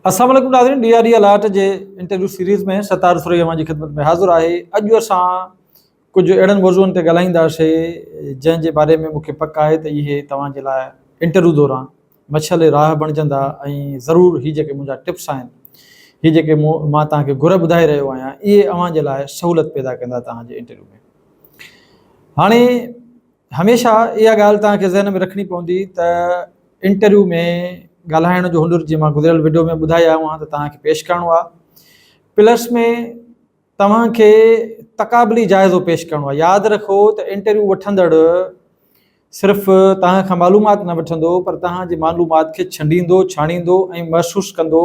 अस्सलाम वालेकुम नाज़रीन, DRE अलर्ट जे इंटरव्यू सीरीज़ में सतार सुरैया जी ख़िदमत में हाज़िर आहे। अॼु असां कुझु अहिड़नि मौज़ूअनि ते ॻाल्हाईंदासीं जंहिंजे बारे में मूंखे पक आहे त इहे तव्हांजे लाइ इंटरव्यू दौरान मछले राह बणिजंदा ऐं ज़रूरु ही जेके मुंहिंजा टिप्स आहिनि, ही जेके मां तव्हांखे घुर ॿुधाए रहियो आहियां, इहे अव्हांजे लाइ सहूलियत पैदा कंदा तव्हांजे इंटरव्यू में। हाणे हमेशह इहा ॻाल्हि तव्हांखे ज़हन में रखणी पवंदी त इंटरव्यू में ॻाल्हाइण जो हुनुर जीअं मां गुज़िरियल वीडियो में ॿुधाए आयो आहियां त तव्हांखे पेश करिणो आहे, प्लस में तव्हांखे तक़ाबली जाइज़ो पेश करिणो आहे। यादि रखो त इंटरव्यू वठंदड़ सिर्फ़ु तव्हां खां मालूमात न वठंदो, पर तव्हांजी मालूमात खे छंडींदो, छाणींदो ऐं महसूसु कंदो।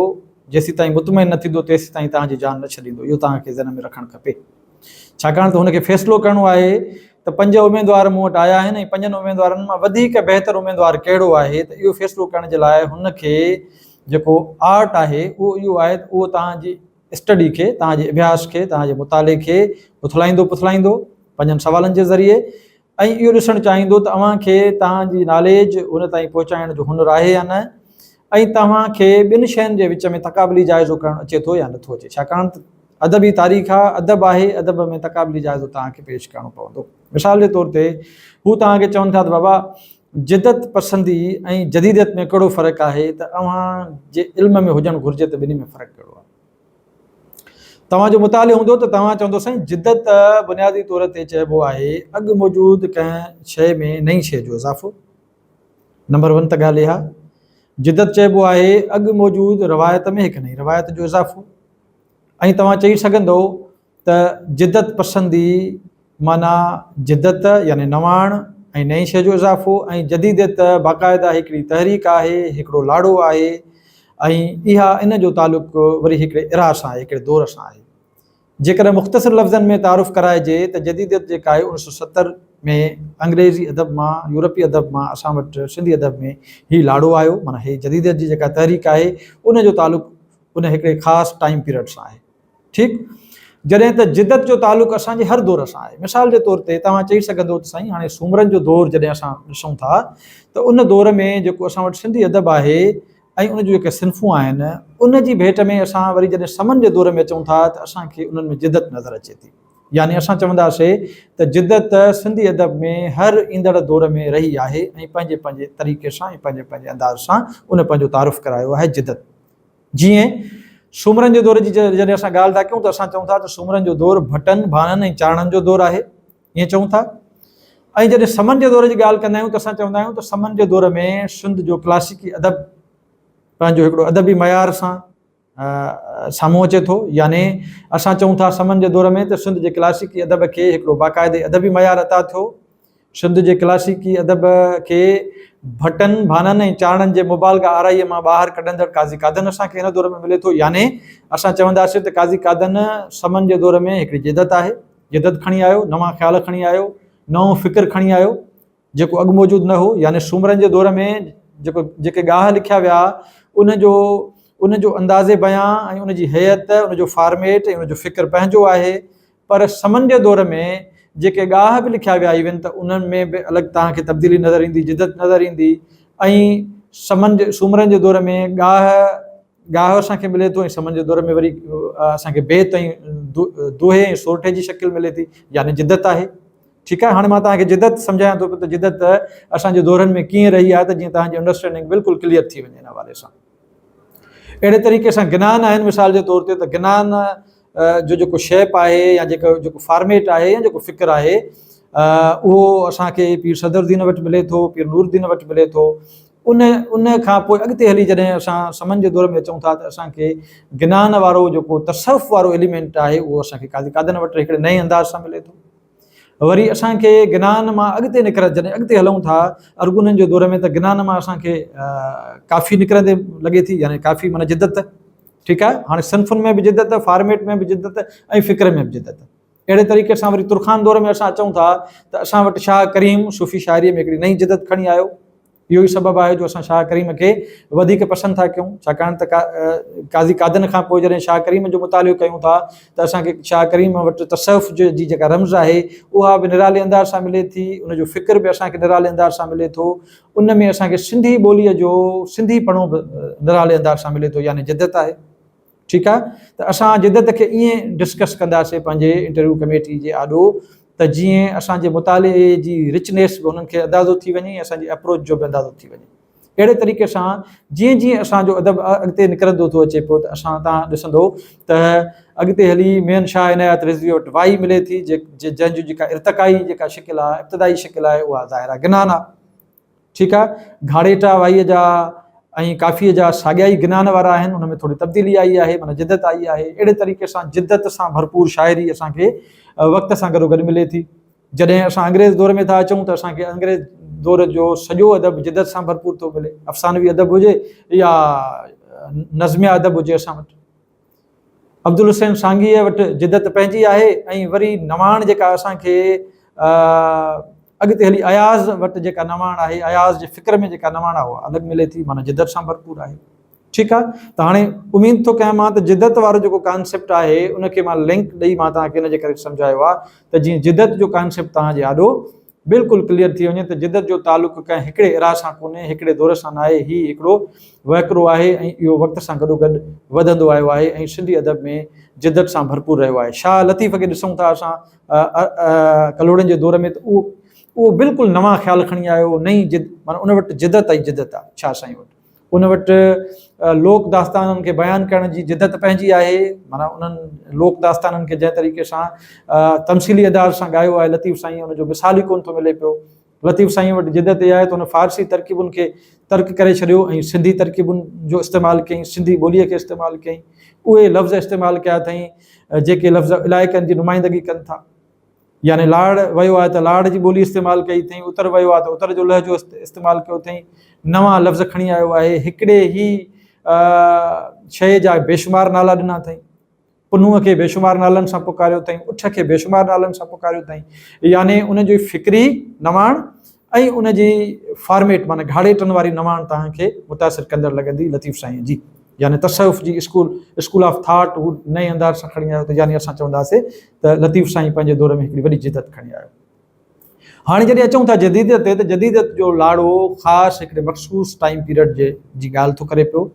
जेसीं ताईं मुतमइन न थींदो तेसीं ताईं तव्हांजी जान न छॾींदो। इहो तव्हांखे ज़हन में रखणु खपे, छाकाणि त हुनखे फ़ैसिलो करिणो आहे त 5 उमेदवार मूं वटि आया आहिनि ऐं 5 उमेदवारनि मां वधीक बहितर उमेदवार कहिड़ो आहे। त इहो फ़ैसिलो करण जे लाइ हुनखे जेको आर्ट आहे उहो इहो आहे त उहो तव्हांजी स्टडी खे, तव्हांजे अभ्यास खे, तव्हांजे मुताले खे पुथलाईंदो 5 सवालनि जे ज़रिए, ऐं इहो ॾिसणु चाहींदो त अव्हांखे तव्हांजी नॉलेज उन ताईं पहुचाइण जो हुनुर आहे या न, ऐं तव्हांखे ॿिनि शयुनि जे विच में तक़ाबली जाइज़ो करणु अचे थो या नथो अचे। छाकाणि त अदबी तारीख़ आहे, अदब आहे, अदब में तक़ाबली जाइज़ो तव्हांखे पेश करिणो पवंदो। मिसाल जे तौर ते हू तव्हांखे चवनि था त बाबा जिदत पसंदी ऐं जदीदियत में कहिड़ो फ़र्क़ु आहे, त अव्हांजे इल्म में हुजणु घुरिजे त ॿिन्ही में फ़र्क़ु कहिड़ो आहे। तव्हांजो मुतालियो हूंदो त तव्हां चवंदो साईं जिदत बुनियादी तौर ते चइबो आहे अॻु मौजूदु कंहिं शइ में नई शइ जो इज़ाफ़ो। नंबर 1 त ॻाल्हि इहा। जिदत चइबो आहे अॻु मौजूदु रवायत में हिकु नई रवायत जो इज़ाफ़ो। ऐं तव्हां चई सघंदो त जिदत पसंदी माना जिदत यानी नवाण ऐं नई शइ जो इज़ाफ़ो, ऐं जदीदियत बाक़ाइदा हिकिड़ी तहरीक आहे, हिकिड़ो लाड़ो आहे, ऐं इहा इन जो तालुक़ु वरी हिकिड़े इरा सां आहे, हिकिड़े दौर सां आहे। जेकॾहिं मुख़्तसिर लफ़्ज़नि में तारुफ़ कराइजे त जदीदियत जेका आहे 1970 में अंग्रेज़ी अदब मां, यूरोपी अदब मां असां वटि सिंधी अदब में ही लाड़ो आयो, माना ही जदीदियत जी जेका तहरीक आहे उन जो तालुक़ु उन हिकिड़े ख़ासि टाइम पीरियड सां आहे। ठीकु, जॾहिं त जिदत जो तालुक़ु असांजे हर दौर सां आहे। मिसाल जे तौर ते तव्हां चई सघंदो त साईं हाणे सूमरनि जो दौरु जॾहिं असां ॾिसूं था त उन दौर में जेको असां वटि सिंधी अदब आहे ऐं उन जूं जेके सिन्फ़ूं आहिनि, उन जी भेट में असां वरी जॾहिं समन जे दौर में अचूं था त असांखे उन्हनि में जिदत नज़र अचे थी। यानी असां चवंदासीं त जिदत सिंधी अदब में हर ईंदड़ दौर में रही आहे ऐं पंहिंजे पंहिंजे तरीक़े सां ऐं पंहिंजे पंहिंजे अंदाज़ सां उन पंहिंजो तारुफ़ करायो आहे जिदत। जीअं सूमरनि जे दौर जी जॾहिं असां ॻाल्हि था कयूं त असां चऊं था त सूमरनि जो दौरु भटनि, भाणनि ऐं चाणनि जो दौरु आहे, ईअं चऊं था। ऐं जॾहिं समन जे दौर जी ॻाल्हि कंदा आहियूं त असां चवंदा आहियूं त समन जे दौर में सिंध जो क्लासिकी अदब पंहिंजो हिकिड़ो अदबी मयार सां साम्हूं अचे थो। यानी असां चऊं था समन जे दौर में त सिंध जे क्लासिकी अदब खे हिकिड़ो बाक़ाइदे अदबी मयार अता थियो। सिंध जे क्लासिकी अदब खे भटनि, भाणनि ऐं चाणनि जे मुबालगा आराईअ मां ॿाहिरि कढंदड़ काज़ी कादन असांखे हिन दौर में मिले थो। यानी असां चवंदासीं त काज़ी कादन समन जे दौर में हिकिड़ी जिदत आहे, जिदत खणी आयो, नवां ख़्याल खणी आयो, नओं फ़िक्र खणी आयो जेको अॻु मौजूदु न हो। यानी सूमरनि जे दौर में जेके ॻाह लिखिया विया उन जो अंदाज़े बयां ऐं उन जी हैत, उन जो फॉर्मेट ऐं उन जो फ़िक्र पंहिंजो आहे। पर समन जे दौर में जेके ॻाह बि लिखिया विया इवन त उन्हनि में बि अलॻि तव्हांखे तब्दीली नज़र ईंदी, जिदत नज़र ईंदी। ऐं सूमरनि जे दौर में ॻाह असांखे मिले थो ऐं समन जे दौर में वरी असांखे बेत ऐं दोहे ऐं सोरठे जी शकिल मिले थी, यानी जिदत आहे। ठीकु आहे, हाणे मां तव्हांखे जिदत सम्झायां थो त जिदत असांजे दौरनि में कीअं रही आहे त जीअं तव्हांजी अंडरस्टैंडिंग बिल्कुलु क्लियर थी वञे इन हवाले सां। अहिड़े तरीक़े सां गिनान आहिनि। मिसाल जे तौर ते त गिनान जो जेको शेप आहे या जेको फॉर्मेट आहे या जेको फ़िक्र आहे उहो असांखे पीर सदरुद्दीन वटि मिले थो, पीर नूरुद्दीन वटि मिले थो। उन खां पोइ अॻिते हली जॾहिं असां समन जे दौर में अचूं था त असांखे गिनान वारो जेको तसव्वुफ़ वारो एलिमेंट आहे उहो असांखे काज़ी कादन वटि हिकिड़े नए अंदाज़ सां मिले थो। वरी असांखे गिनान मां अॻिते जॾहिं अॻिते हलूं था अरगुननि जे दौर में त गिनान मां असांखे काफ़ी निकिरंदे लॻे थी, यानी काफ़ी माना जिदत। ठीकु आहे, हाणे सिन्फ़ुनि में बि जिदत, फॉर्मेट में बि जिदत ऐं फ़िक्र में बि जिदत। अहिड़े तरीक़े सां वरी तुरखान दौर में असां अचूं था त असां वटि शाह करीम सूफ़ी शाइरीअ में हिकिड़ी नई जिदत खणी आयो। इहो ई सबबु आहे जो असां शाह करीम खे वधीक पसंदि था कयूं, छाकाणि त काज़ी कादन खां पोइ जॾहिं शाह करीम जो मुतालियो कयूं था त असांखे शाह करीम वटि तसव्वुफ़ जी जेका रम्ज़ आहे उहा बि निराले अंदाज़ सां मिले थी, उनजो फ़िक्र बि असांखे निराले अंदाज़ सां मिले थो, उन में असांखे सिंधी ॿोलीअ जो सिंधी पढ़ो बि निराले अंदाज़ सां मिले थो, यानी जिदत आहे। ठीकु आहे, त असां जिदत खे ईअं डिस्कस कंदासीं पंहिंजे इंटरव्यू कमेटी जे आॾो त जीअं असांजे मुताले जी रिचनेस बि उन्हनि खे अंदाज़ो थी वञे, असांजी अप्रोच जो बि अंदाज़ो थी वञे। अहिड़े तरीक़े सां जीअं जीअं असांजो अदब अॻिते निकिरंदो थो अचे पियो त असां तव्हां ॾिसंदो त अॻिते हली मेन शाह इनायत रिज़वी वटि वाई मिले थी, जंहिंजी जेका इर्तकाई जेका शिकिल आहे, इब्तिदाई शिकिल आहे, उहा ज़ाहिर आहे गिनान आहे। ठीकु आहे, घाड़ेटा वाईअ जा ऐं काफ़ीअ जा साॻिया ई गिनान वारा आहिनि, हुन में थोरी तब्दीली आई आहे, माना जिदत आई आहे। अहिड़े तरीक़े सां जिदत सां भरपूर शाइरी असांखे वक़्त सां गॾोगॾु मिले थी। जॾहिं असां अंग्रेज़ दौर में था अचूं त असांखे अंग्रेज़ दौर जो सॼो अदब जिदत सां भरपूर थो मिले, अफ़सानवी अदब हुजे या नज़मिया अदब हुजे। असां वटि अब्दुल हुसैन सांगीअ वटि जिदत पंहिंजी आहे, ऐं वरी नवाण जेका असांखे अॻिते हली अयाज़ वटि जेका नवाण आहे, अयाज़ जे फ़िक्र में जेका नवाण आहे उहा अलॻि मिले थी, माना जिदत सां भरपूर आहे। ठीकु आहे, त हाणे उमेद थो कयां मां त जिदत वारो जेको कॉन्सेप्ट आहे उनखे मां लिंक ॾेई मां तव्हांखे इन जे करे सम्झायो आहे त जीअं जिदत जो कॉन्सेप्ट तव्हांजे आॾो बिल्कुलु क्लियर थी वञे त जिदत जो तालुक़ु कंहिं हिकिड़े इरा सां कोन्हे, हिकिड़े दौर सां न आहे, हीउ हिकिड़ो वहिकिरो आहे ऐं इहो वक़्त सां गॾोगॾु वधंदो आयो आहे ऐं सिंधी अदब में जिदत सां भरपूर रहियो आहे। शाह लतीफ़ खे ॾिसूं था असां कलोड़नि जे दौर में, त उहो बिल्कुलु नवां ख़्यालु खणी आयो, नई माना उन वटि जिदत ऐं जिदत आहे शाह साईं वटि। उन वटि लोक दास्ताननि खे बयानु करण जी जिदत पंहिंजी आहे, माना उन्हनि लोक दास्ताननि खे जंहिं तरीक़े सां तमसीली अंदाज़ सां ॻायो आहे लतीफ़ साईं, उनजो मिसाल ई कोन थो मिले पियो। लतीफ़ साईं वटि जिदत इहा आहे त उन फ़ारसी तरकीबुनि खे तर्क करे छॾियो ऐं सिंधी तरकीबुनि जो इस्तेमालु कयईं, सिंधी ॿोलीअ खे इस्तेमालु कयईं, उहे लफ़्ज़ इस्तेमालु कया अथई जेके लफ़्ज़ इलाइक़नि जी नुमाइंदगी कनि था। यानी लाड़ वियो आहे त लाड़ जी ॿोली इस्तेमालु कई अथई, उतर वियो आहे त उतर जो लहजो इस्तेमालु कयो अथई, नवां लफ़्ज़ खणी आयो आहे, हिकिड़े ई शइ जा बेशुमार नाला ॾिना अथई, पुनुअ खे बेशुमार नालनि सां पुकारियो अथई, उठ खे बेशुमार नालनि सां पुकारियो अथई, यानी उनजी फ़िक्री नवाण ऐं उनजी फॉर्मेट माना घाड़ेटनि वारी नवाण तव्हांखे मुतासिर कंदड़ लॻंदी लतीफ़ साईं जी। यानी तसव्वुफ़ जी स्कूल ऑफ थाट हू नए अंदाज़ सां खणी आयो, त यानी असां चवंदासीं त लतीफ़ साईं पंहिंजे दौर में हिकिड़ी वॾी जिदत खणी आयो। हाणे जॾहिं अचूं था जदीदत ते, त जदीदत जो लाड़ो ख़ासि हिकिड़े मख़सूस टाइम पीरियड जी ॻाल्हि थो करे पियो,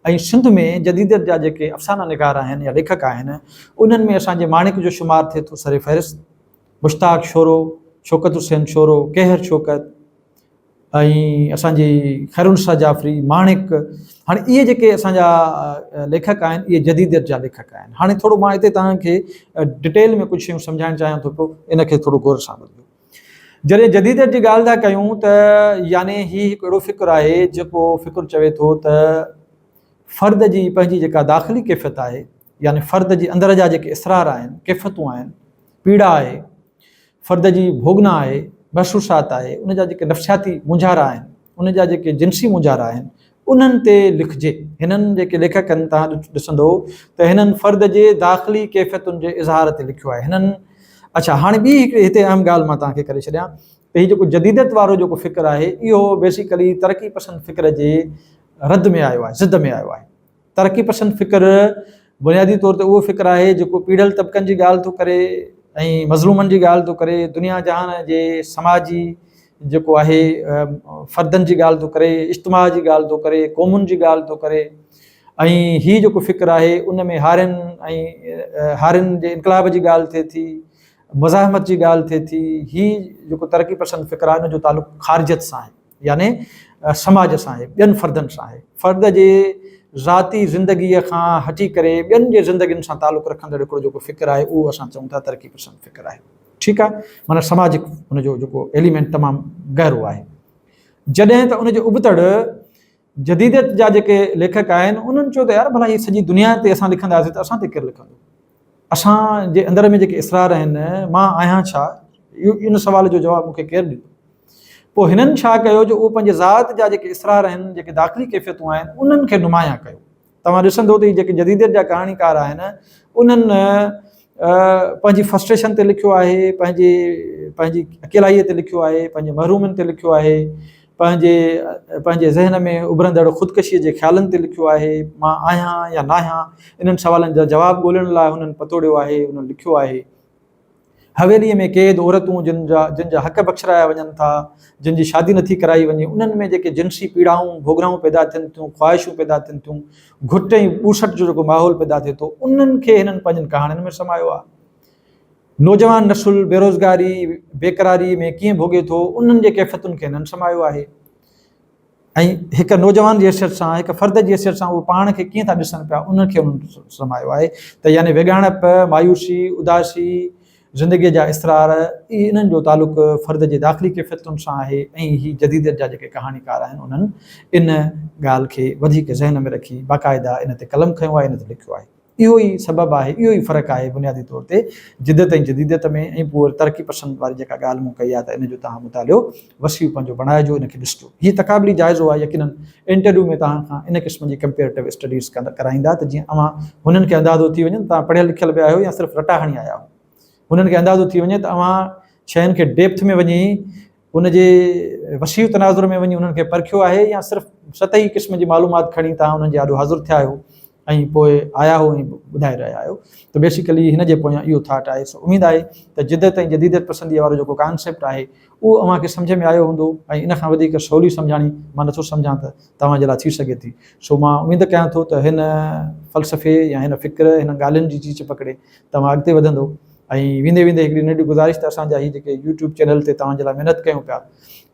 ऐं सिंध में जदीदत जा जेके अफ़साना निगार आहिनि या लेखक आहिनि उन्हनि में असांजे माणिक जो शुमार थिए थो सरे फ़हिरिस्त, मुश्ताक शोरो, शौकत हुसैन शोरो, कहर शौकत ऐं असांजी खैरुनिसा जाफ़री, माणिक। हाणे इहे जेके असांजा लेखक आहिनि इहे जदीदत जा लेखक आहिनि। हाणे थोरो मां हिते तव्हांखे डिटेल में कुझु शयूं सम्झाइणु चाहियां थो पियो, इनखे थोरो गौर सां ॿुधो। जॾहिं जदीदत जी ॻाल्हि था कयूं त यानी हीउ हिकु अहिड़ो फ़िक्र आहे जेको फ़िक्र चवे थो त फ़र्द जी पंहिंजी जेका दाख़िली कैफ़ियत आहे, यानी फ़र्द जी अंदर जा जेके इसरार आहिनि, कैफ़ियतूं आहिनि, पीड़ा आहे, फ़र्द जी भोगना आहे, महसूसात आहे, उन जा जेके नफ़्सियाती मुंझारा आहिनि, उन जा जेके जिनसी मुंझारा आहिनि, उन्हनि ते लिखिजे। हिननि जेके लेखक आहिनि तव्हां ॾिसंदो त हिननि फ़र्द जे दाख़िली कैफ़ियतुनि जे इज़हार ते लिखियो आहे हिननि। अच्छा, हाणे ॿी हिकिड़ी हिते अहम ॻाल्हि मां तव्हांखे करे छॾियां त हीउ जेको जदीदत वारो जेको फ़िक्र आहे इहो बेसिकली तरक़ी पसंद फ़िक्र जे रद में आयो आहे, ज़िद में आयो आहे। तरक़ी पसंद फ़िक्र बुनियादी तौर ते उहो फ़िक्र आहे जेको पीड़ल तबिक़नि जी ॻाल्हि थो करे ऐं मज़लूमनि जी ॻाल्हि थो करे, दुनिया जहान जे समाजी जेको आहे फ़र्दनि जी ॻाल्हि थो करे, इज्तिमा जी ॻाल्हि थो करे, क़ौमुनि जी ॻाल्हि थो करे। ऐं हीउ जेको फ़िक्र आहे उन में हारियुनि जे इनकलाब जी ॻाल्हि थिए थी, मुज़ाहमत जी ॻाल्हि थिए थी। हीउ जेको तरक़ी पसंद फ़िक्र आहे उनजो तालुक़ु ख़ारिजत सां आहे, यानी समाज सां आहे, ॿियनि फ़र्दनि सां आहे। फ़र्द जे ज़ाती ज़िंदगीअ खां हटी करे ॿियनि जे ज़िंदगियुनि सां तालुक़ु रखंदड़ हिकिड़ो जेको फ़िक्र आहे उहो असां चऊं था तरक़ी पसंद फ़िक्र आहे। ठीकु आहे, माना समाजिक हुनजो जेको एलिमेंट तमामु गहरो आहे। जॾहिं त उनजे उबतड़ जदीदत जा जेके लेखक आहिनि उन्हनि चयो त यार भला हीअ सॼी दुनिया ते असां लिखंदासीं त असां ते केरु लिखंदो, असांजे अंदर में जेके इसरार आहिनि, मां आहियां छा, इन सवाल जो जवाबु मूंखे केरु ॾींदो। पोइ हिननि छा कयो जो उहो पंहिंजे ज़ात जा जेके इसरार आहिनि, जेके दाख़िली कैफ़ियतूं आहिनि, उन्हनि खे नुमायां कयो। तव्हां ॾिसंदो त जेके जदीदत जा कहाणीकार आहिनि उन्हनि पंहिंजी फ्रस्ट्रेशन ते लिखियो आहे, पंहिंजी अकेलाईअ ते लिखियो आहे, पंहिंजे महरूमनि ते लिखियो आहे, पंहिंजे ज़हन में उभरंदड़ ख़ुदकशीअ जे ख़्यालनि ते लिखियो आहे, मां आहियां या न आहियां। इन्हनि सवालनि जा जवाब ॻोल्हण लाइ हुननि पतोड़ियो आहे, हुननि लिखियो आहे। हवेलीअ में क़ैद औरतूं जिन जा हक़ बख़्शराया वञनि था, जिन जी शादी नथी कराई वञे, उन्हनि में जेके जिनसी पीड़ाऊं भोगराऊं पैदा थियनि थियूं, ख़्वाहिशूं पैदा थियनि थियूं, घुट ऐं ॿूसट जो जेको माहौल पैदा थिए थो, उन्हनि खे हिननि पंहिंजनि कहाणियुनि में समायो आहे। नौजवान नसुल बेरोज़गारी बेक़रारी में कीअं भोगे थो, उन्हनि जे कैफ़ियतुनि खे हिननि समायो आहे। ऐं हिकु नौजवान जी हैसियत सां, हिकु फ़र्द जी हैसियत सां उहे पाण खे कीअं था ॾिसनि पिया, उनखे उन्हनि समायो आहे। त यानी विॻाणप, मायूसी, उदासी, ज़िंदगीअ जा इसरार, इन्हनि जो तालुक़ु फ़र्द जे दाख़िली कैफ़ियतुनि सां आहे। ऐं ही जदीदियत जा जेके कहाणीकार आहिनि, उन्हनि इन ॻाल्हि खे वधीक ज़हन में रखी बाक़ाइदा इन ते कलम खयो आहे, इन ते लिखियो आहे। इहो ई सबबु आहे, इहो ई फ़र्क़ु आहे बुनियादी तौर ते जिदत ऐं जदीदियत में। ऐं पोइ तरक़ी पसंदि वारी जेका ॻाल्हि मूं कई आहे, त इन जो तव्हां मुतालियो वसी पंहिंजो बणाइजो, इनखे ॾिसजो। हीअ तक़ाबली जाइज़ो आहे। यकीनन इंटरव्यू में तव्हां खां इन क़िस्म जी कंपेरेटिव स्टडीज़ कराईंदा, त जीअं अवां हुननि खे अंदाज़ो थी वञे तव्हां पढ़ियल लिखियल बि आहियो या सिर्फ़ु रटा हणी आया हो। हुननि खे अंदाज़ो थी वञे त अवां शयुनि खे डेप्थ में वञी, उनजे वसी तनाज़ुर में वञी उन्हनि खे परखियो आहे, या सिर्फ़ु सतही क़िस्म जी मालूमात खणी तव्हां उन्हनि जे आॾो हाज़िर थिया आहियो ऐं पोइ आया हो ऐं ॿुधाए रहिया आहियो। त बेसिकली हिन जे पोयां इहो थाट आहे। सो उमेदु आहे त जिदत ऐं जदीदियत पसंदीअ वारो जेको कॉन्सेप्ट आहे, उहो अव्हांखे सम्झ में आयो हूंदो। ऐं इन खां वधीक सवली सम्झाणी मां नथो सम्झां त तव्हांजे लाइ थी सघे थी। सो मां उमेदु कयां थो त हिन फ़लसफ़े या हिन फ़िक्र, हिन ॻाल्हियुनि जी चीच पकड़े तव्हां अॻिते वधंदो। ऐं वेंदे वेंदे हिकिड़ी नंढी गुज़ारिश, त असांजा ही जेके यूट्यूब चैनल ते तव्हांजे लाइ महिनत कयूं पिया,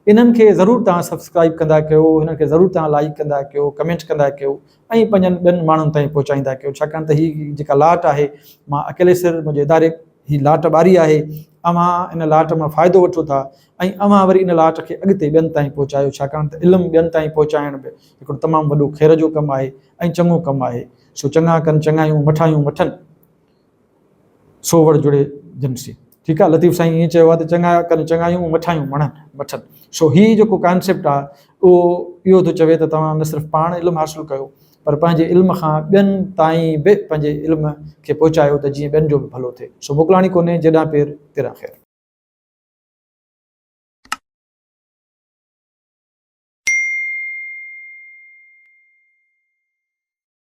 इन्हनि खे ज़रूरु तव्हां सब्सक्राइब कंदा कयो, हिननि खे ज़रूरु तव्हां लाइक कंदा कयो, कमेंट कंदा कयो, ऐं पंहिंजनि ॿियनि माण्हुनि ताईं पहुचाईंदा कयो। छाकाणि त हीअ जेका लाट आहे, मां अकेले सिर मुंहिंजे इदारे ही लाट ॿारी आहे। अव्हां इन लाट मां फ़ाइदो वठो था, ऐं अव्हां वरी इन लाट खे अॻिते ॿियनि ताईं पहुचायो। छाकाणि त इल्मु ॿियनि ताईं पहुचाइण बि हिकिड़ो तमामु वॾो ख़ैर जो कमु आहे ऐं चङो कमु आहे। सो चङा कनि चङायूं, मठायूं मठनि, सो वड़ जुड़े जिनसी। ठीकु आहे, लतीफ़ साईं ईअं चयो आहे त चङा कनि चङायूं, मठायूं मठनि। सो हीअ जेको कॉन्सेप्ट आहे, उहो इहो थो चवे त तव्हां न सिर्फ़ु पाण इल्मु हासिलु कयो, पर पंहिंजे इल्म खां ॿियनि ताईं बि पंहिंजे इल्म खे पहुचायो, त जीअं ॿियनि जो बि भलो थिए। सो मोकिलाणी कोन्हे, जेॾां पेर तेॾां ख़ैरु।